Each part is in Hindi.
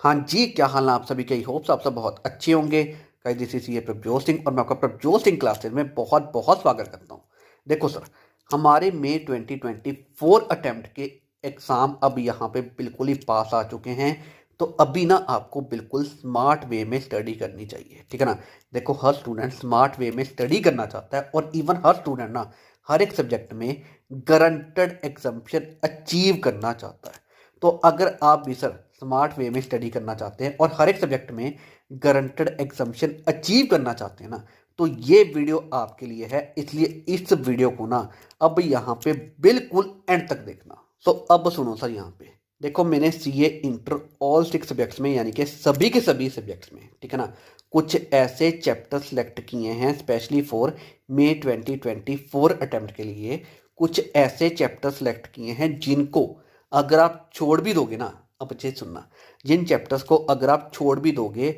हाँ जी, क्या हाल है आप सभी के? होप्स आप सब बहुत अच्छे होंगे। गाइस दिस इज ये प्रभजोत सिंह और मैं आपका प्रभजोत सिंह क्लासेस में बहुत बहुत स्वागत करता हूँ। देखो सर, हमारे मई 2024 अटेम्प्ट के एग्ज़ाम अब यहाँ पे बिल्कुल ही पास आ चुके हैं। तो अभी ना आपको बिल्कुल स्मार्ट वे में स्टडी करनी चाहिए, ठीक है ना। देखो, हर स्टूडेंट स्मार्ट वे में स्टडी करना चाहता है और इवन हर स्टूडेंट ना हर एक सब्जेक्ट में गारंटेड एग्जाम्पशन अचीव करना चाहता है। तो अगर आप भी सर स्मार्ट वे में स्टडी करना चाहते हैं और हर एक सब्जेक्ट में गारंटेड एग्जाम्पशन अचीव करना चाहते हैं ना, तो ये वीडियो आपके लिए है। इसलिए इस वीडियो को ना अब यहाँ पे बिल्कुल एंड तक देखना। तो अब सुनो सर, यहाँ पे देखो, मैंने सीए इंटर ऑल 6 सब्जेक्ट्स में, यानी कि सभी के सभी सब्जेक्ट्स में, ठीक है ना, कुछ ऐसे चैप्टर सेलेक्ट किए हैं स्पेशली फॉर मई 2024 अटेम्प्ट के लिए। कुछ ऐसे चैप्टर सेलेक्ट किए हैं जिनको अगर आप छोड़ भी दोगे ना, अब अच्छे से सुनना, जिन चैप्टर्स को अगर आप छोड़ भी दोगे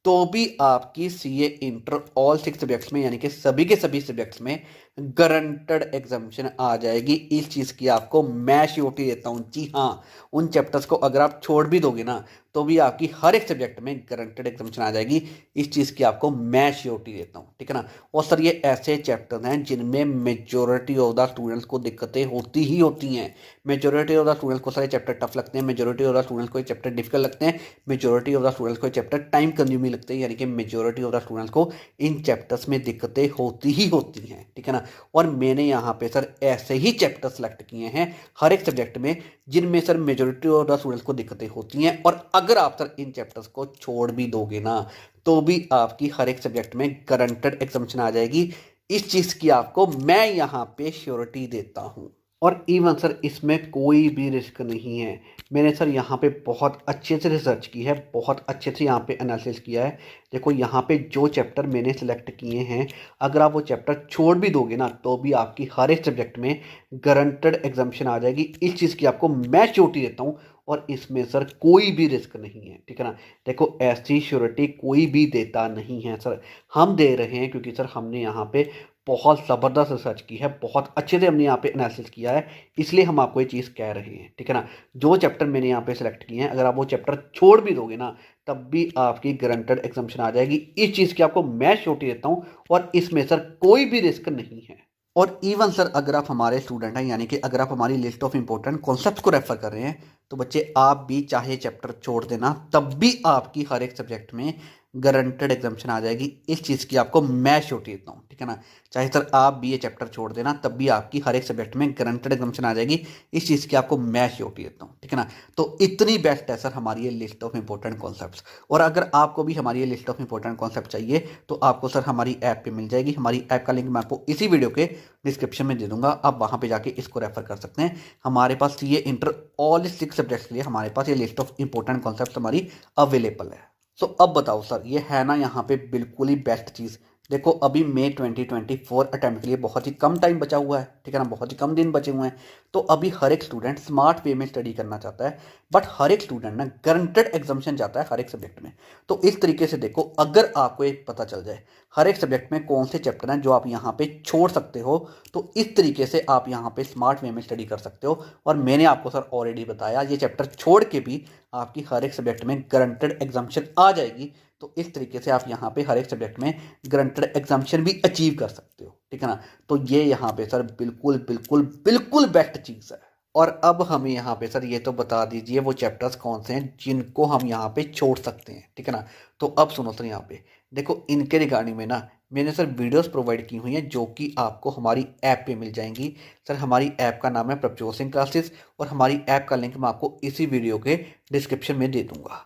तो भी आपकी सीए इंटर ऑल 6 सब्जेक्ट्स में, यानी कि सभी के सभी सब्जेक्ट्स में गारंटेड एग्जामिशन आ जाएगी। इस चीज़ की आपको मैं श्योरिटी देता हूँ। जी हाँ, उन चैप्टर्स को अगर आप छोड़ भी दोगे ना तो भी आपकी हर एक सब्जेक्ट में गारंटेड एग्जामिशन आ जाएगी। इस चीज़ की आपको मैं श्योरिटी देता हूँ, ठीक है ना। और सर, ये ऐसे चैप्टर हैं जिनमें मेजोरिटी ऑफ द स्टूडेंट्स को दिक्कतें होती ही होती हैं। मेजोरिटी ऑफ द स्टूडेंट्स को सारे चैप्टर टफ लगते हैं, मेजोरिटी ऑफ द स्टूडेंट्स को ये चैप्टर डिफिकल्ट लगते हैं, मेजोरिटी ऑफ द स्टूडेंट्स को ये चैप्टर टाइम कंज्यूमिंग लगते हैं, यानी कि मेजोरिटी ऑफ द स्टूडेंट्स को इन चैप्टर्स में दिक्कतें होती ही होती हैं, ठीक है ना। और मैंने यहाँ पे सर ऐसे ही चैप्टर सेलेक्ट किए हैं हर एक सब्जेक्ट में जिनमें sir majority of the students को दिक्कतें होती हैं। और अगर आप सर इन चैप्टर्स को छोड़ भी दोगे ना तो भी आपकी हर एक सब्जेक्ट में गारंटेड एग्जामिशन आ जाएगी। इस चीज़ की आपको मैं यहाँ पे श्योरिटी देता हूँ। और इवन सर इसमें कोई भी रिस्क नहीं है। मैंने सर यहाँ पे बहुत अच्छे से रिसर्च की है, बहुत अच्छे से यहाँ पे एनालिसिस किया है। देखो, यहाँ पे जो चैप्टर मैंने सेलेक्ट किए हैं, अगर आप वो चैप्टर छोड़ भी दोगे ना तो भी आपकी हर एक सब्जेक्ट में गारंटेड एग्जामिशन आ जाएगी। इस चीज़ की आपको मैं श्योरिटी देता हूँ। और इसमें सर कोई भी रिस्क नहीं है, ठीक है ना। देखो, ऐसी श्योरिटी कोई भी देता नहीं है सर, हम दे रहे हैं क्योंकि सर हमने यहाँ पे बहुत ज़बरदस्त रिसर्च की है, बहुत अच्छे से हमने यहाँ पे एनालिसिस किया है, इसलिए हम आपको ये चीज़ कह रहे हैं, ठीक है ना। जो चैप्टर मैंने यहाँ पे सेलेक्ट किए हैं, अगर आप वो चैप्टर छोड़ भी दोगे ना तब भी आपकी गारंटेड एग्जामिशन आ जाएगी। इस चीज़ की आपको मैं श्योरिटी देता हूँ और इसमें सर कोई भी रिस्क नहीं है। और इवन सर अगर आप हमारे स्टूडेंट हैं, यानी कि अगर आप हमारी लिस्ट ऑफ इंपॉर्टेंट कॉन्सेप्ट्स को रेफर कर रहे हैं, तो बच्चे आप भी चाहे चैप्टर छोड़ देना तब भी आपकी हर एक सब्जेक्ट में गारंटेड एग्जामिशन आ जाएगी। इस चीज़ की आपको मैं श्योरिटी देता हूँ, ठीक है ना। चाहे सर आप भी ये चैप्टर छोड़ देना तब भी आपकी हर एक सब्जेक्ट में गारंटेड एग्जामिशन आ जाएगी। इस चीज़ की आपको मैं श्योरिटी देता हूँ, ठीक है ना। तो इतनी बेस्ट है सर हमारी ये लिस्ट ऑफ इंपॉर्टेंट कॉन्सेप्ट्स। और अगर आपको भी हमारी ये लिस्ट ऑफ इंपॉर्टेंट कॉन्सेप्ट चाहिए तो आपको सर हमारी ऐप पे मिल जाएगी। हमारी ऐप का लिंक मैं आपको इसी वीडियो के डिस्क्रिप्शन में दे दूंगा, आप वहाँ पे जाके इसको रेफर कर सकते हैं। हमारे पास ये इंटर ऑल 6 सब्जेक्ट्स के लिए हमारे पास ये लिस्ट ऑफ इंपॉर्टेंट कॉन्सेप्ट हमारी अवेलेबल है। सो अब बताओ सर, ये है ना यहाँ पे बिल्कुल ही बेस्ट चीज़। देखो, अभी मई 2024 अटेम्प्ट के लिए बहुत ही कम टाइम बचा हुआ है, ठीक है ना, बहुत ही कम दिन बचे हुए हैं। तो अभी हर एक स्टूडेंट स्मार्ट वे में स्टडी करना चाहता है, बट हर एक स्टूडेंट ना गारंटेड एग्जामिशन चाहता है हर एक सब्जेक्ट में। तो इस तरीके से देखो, अगर आपको एक पता चल जाए हर एक सब्जेक्ट में कौन से चैप्टर हैं जो आप यहाँ पे छोड़ सकते हो, तो इस तरीके से आप यहाँ पे स्मार्ट वे में स्टडी कर सकते हो। और मैंने आपको सर ऑलरेडी बताया, ये चैप्टर छोड़ के भी आपकी हर एक सब्जेक्ट में गारंटेड एग्जामिशन आ जाएगी। तो इस तरीके से आप यहाँ पे हर एक सब्जेक्ट में गारंटेड एग्जामिशन भी अचीव कर सकते हो, ठीक है ना। तो ये यहाँ पे सर बिल्कुल बिल्कुल बिल्कुल बेस्ट चीज़ है। और अब हमें यहाँ पे सर ये तो बता दीजिए वो चैप्टर्स कौन से हैं जिनको हम यहाँ पे छोड़ सकते हैं, ठीक है ना। तो अब सुनो सर, यहाँ पे देखो, इनके रिगार्डिंग में ना मैंने सर वीडियोस प्रोवाइड की हुई हैं जो कि आपको हमारी ऐप पे मिल जाएंगी। सर हमारी ऐप का नाम है प्रभजोत सिंह क्लासेस और हमारी ऐप का लिंक मैं आपको इसी वीडियो के डिस्क्रिप्शन में दे दूंगा,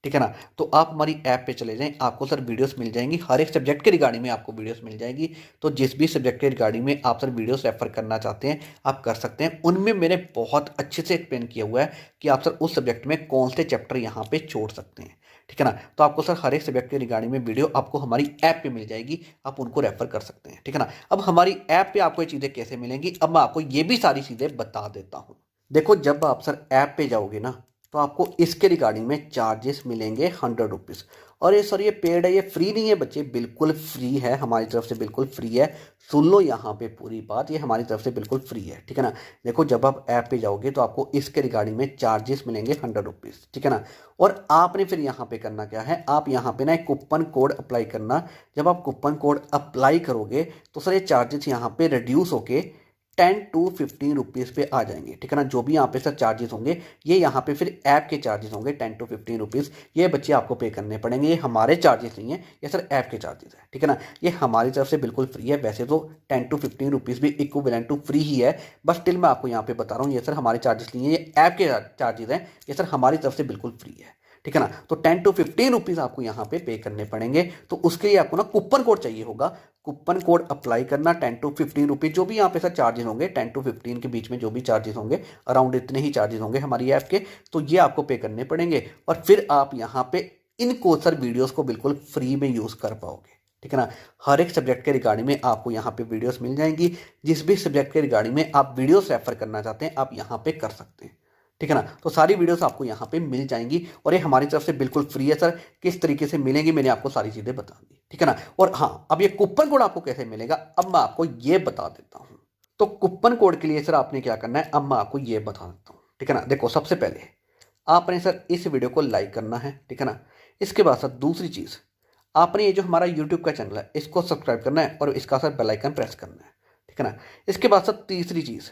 ठीक है ना। तो आप हमारी ऐप पे चले जाएं, आपको सर वीडियोस मिल जाएंगी, हर एक सब्जेक्ट के रिगार्डिंग में आपको वीडियोस मिल जाएगी। तो जिस भी सब्जेक्ट के रिगार्डिंग में आप सर वीडियोस रेफर करना चाहते हैं आप कर सकते हैं। उनमें मैंने बहुत अच्छे से एक्सप्लेन किया हुआ है कि आप सर उस सब्जेक्ट में कौन से चैप्टर यहाँ पे छोड़ सकते हैं, ठीक है ना। तो आपको सर हर एक सब्जेक्ट के रिगार्डिंग में वीडियो आपको हमारी ऐप पे मिल जाएगी, आप उनको रेफर कर सकते हैं, ठीक है ना। अब हमारी ऐप पे आपको ये चीज़ें कैसे मिलेंगी, अब मैं आपको ये भी सारी चीज़ें बता देता हूँ। देखो, जब आप सर ऐप पे जाओगे ना तो आपको इसके रिगार्डिंग में चार्जेस मिलेंगे 100 रुपीज़। और ये सर ये पेड है, ये फ्री नहीं है बच्चे, बिल्कुल फ्री है, हमारी तरफ से बिल्कुल फ्री है। सुन लो यहाँ पे पूरी बात, ये हमारी तरफ से बिल्कुल फ्री है, ठीक है ना। देखो जब आप ऐप पे जाओगे तो आपको इसके रिगार्डिंग में चार्जेस मिलेंगे 100 रुपीज़, ठीक है ना। और आपने फिर यहाँ पे करना क्या है, आप यहाँ पे ना एक कूपन कोड अप्लाई करना। जब आप कूपन कोड अप्लाई करोगे तो सर ये चार्जेस यहाँ पे रिड्यूस होके 10 to 15 रुपीज़ पे आ जाएंगे, ठीक है ना। जो भी यहाँ पे सर चार्जेस होंगे ये यहाँ पे फिर ऐप के चार्जेस होंगे 10 to 15 रुपीज़, ये बच्चे आपको पे करने पड़ेंगे। ये हमारे चार्जेस नहीं है, ये सर ऐप के चार्जेस है, ठीक है ना। ये हमारी तरफ से बिल्कुल फ्री है। वैसे तो 10 to 15 रुपीज़ भी इक्विवेलेंट टू फ्री ही है, बस स्टिल मैं आपको यहाँ पे बता रहा हूँ ये सर हमारे चार्जेस नहीं है, ये ऐप के चार्जेस हैं, ये सर हमारी तरफ से बिल्कुल फ्री है, ठीक है ना। तो 10 to 15 रुपीज़ आपको यहाँ पे करने पड़ेंगे। तो उसके लिए आपको ना कूपन कोड चाहिए होगा, कूपन कोड अप्लाई करना 10 to 15 रुपीज़। जो भी यहाँ पे सर चार्जेस होंगे 10 to 15 के बीच में जो भी चार्जेस होंगे, अराउंड इतने ही चार्जेस होंगे हमारी ऐप के, तो ये आपको पे करने पड़ेंगे। और फिर आप यहाँ पे इनको सर वीडियोस को बिल्कुल फ्री में यूज़ कर पाओगे, ठीक है ना। हर एक सब्जेक्ट के रिगार्डिंग में आपको यहाँ पे वीडियोस मिल जाएंगी। जिस भी सब्जेक्ट के रिगार्डिंग में आप वीडियोस रेफर करना चाहते हैं आप यहाँ पे कर सकते हैं, ठीक है ना। तो सारी वीडियोस आपको यहाँ पे मिल जाएंगी और ये हमारी तरफ से बिल्कुल फ्री है। सर किस तरीके से मिलेंगी मैंने आपको सारी चीज़ें बता दी, ठीक है ना। और हाँ, अब ये कूपन कोड आपको कैसे मिलेगा अब मैं आपको ये बता देता हूँ। तो कूपन कोड के लिए सर आपने क्या करना है अब मैं आपको ये बता देता हूँ, ठीक है ना। देखो सबसे पहले आपने सर इस वीडियो को लाइक करना है, ठीक है ना। इसके बाद सर दूसरी चीज़, आपने ये जो हमारा यूट्यूब का चैनल है इसको सब्सक्राइब करना है और इसका सर बेल आइकन प्रेस करना है, ठीक है ना। इसके बाद सर तीसरी चीज़,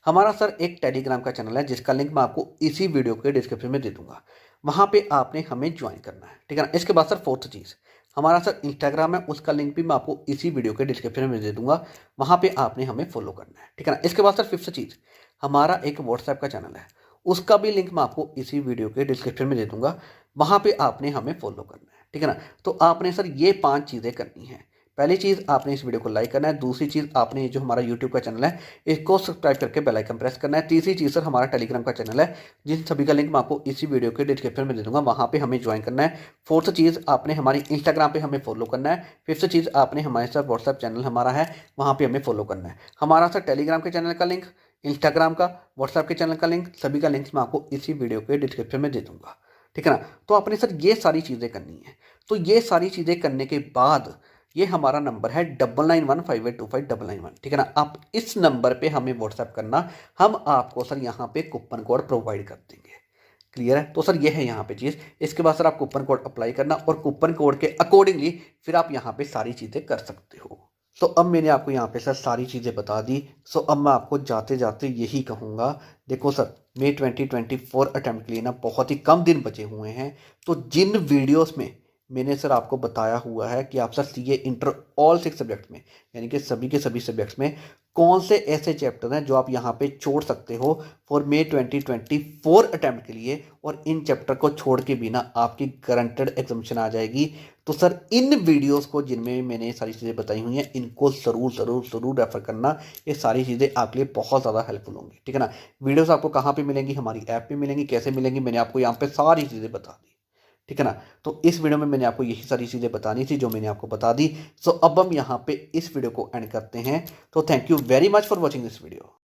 हमारा सर एक टेलीग्राम का चैनल है जिसका लिंक मैं आपको इसी वीडियो के डिस्क्रिप्शन में दे दूंगा, वहाँ पे आपने हमें ज्वाइन करना है, ठीक है ना। इसके बाद सर फोर्थ चीज़, हमारा सर इंस्टाग्राम है, उसका लिंक भी मैं आपको इसी वीडियो के डिस्क्रिप्शन में दे दूंगा, वहाँ पे आपने हमें फॉलो करना है, ठीक है ना। इसके बाद सर फिफ्थ चीज़, हमारा एक व्हाट्सएप का चैनल है, उसका भी लिंक मैं आपको इसी वीडियो के डिस्क्रिप्शन में दे दूंगा, वहाँ पे आपने हमें फॉलो करना है, ठीक है ना। तो आपने सर ये 5 चीज़ें करनी है। पहली चीज़ आपने इस वीडियो को लाइक करना है, दूसरी चीज़ आपने जो हमारा यूट्यूब का चैनल है इसको सब्सक्राइब करके बेल आइकन प्रेस करना है, तीसरी चीज़ सर हमारा टेलीग्राम का चैनल है जिन सभी का लिंक मैं आपको इसी वीडियो के डिस्क्रिप्शन में दे दूंगा, वहाँ पे हमें ज्वाइन करना है। फोर्थ चीज़ आपने हमारी इंस्टाग्राम पे हमें फॉलो करना है। फिफ्थ चीज़ आपने हमारे साथ व्हाट्सएप चैनल हमारा है वहाँ पर हमें फॉलो करना है। हमारा सर टेलीग्राम के चैनल का लिंक, इंस्टाग्राम का, व्हाट्सएप के चैनल का लिंक, सभी का लिंक्स मैं आपको इसी वीडियो के डिस्क्रिप्शन में दे दूंगा, ठीक है ना। तो आपने सर ये सारी चीज़ें करनी है। तो ये सारी चीज़ें करने के बाद ये हमारा नंबर है 9915825991, ठीक है ना। आप इस नंबर पे हमें व्हाट्सएप करना, हम आपको सर यहाँ पे कूपन कोड प्रोवाइड कर देंगे। क्लियर है। तो सर ये है यहाँ पे चीज़। इसके बाद सर आप कूपन कोड अप्लाई करना और कूपन कोड के अकॉर्डिंगली फिर आप यहाँ पे सारी चीज़ें कर सकते हो। तो अब मैंने आपको यहाँ पे सर सारी चीज़ें बता दी। सो अब मैं आपको जाते जाते यही कहूँगा, देखो सर मई 2024 अटैम्प्ट के लिए ना बहुत ही कम दिन बचे हुए हैं। तो जिन वीडियोस में मैंने सर आपको बताया हुआ है कि आप sir CA inter all 6 subject में, यानी कि सभी के सभी सब्जेक्ट्स में कौन से ऐसे चैप्टर हैं जो आप यहाँ पे छोड़ सकते हो फॉर मई 2024 अटैम्प्ट के लिए, और इन चैप्टर को छोड़ के बिना आपकी गारंटेड एग्जामिनेशन आ जाएगी। तो सर इन वीडियोस को जिनमें मैंने सारी चीज़ें बताई हुई हैं इनको ज़रूर ज़रूर ज़रूर रेफर करना। ये सारी चीज़ें आपके लिए बहुत ज़्यादा हेल्पफुल होंगी, ठीक है ना। वीडियोस आपको कहाँ पे मिलेंगी, हमारी ऐप पे मिलेंगी। कैसे मिलेंगी मैंने आपको यहाँ पे सारी चीज़ें बता दी, ठीक है ना। तो इस वीडियो में मैंने आपको यही सारी चीज़ें बतानी थी जो मैंने आपको बता दी। सो अब हम यहाँ पे इस वीडियो को एंड करते हैं। तो thank you very much for watching this video.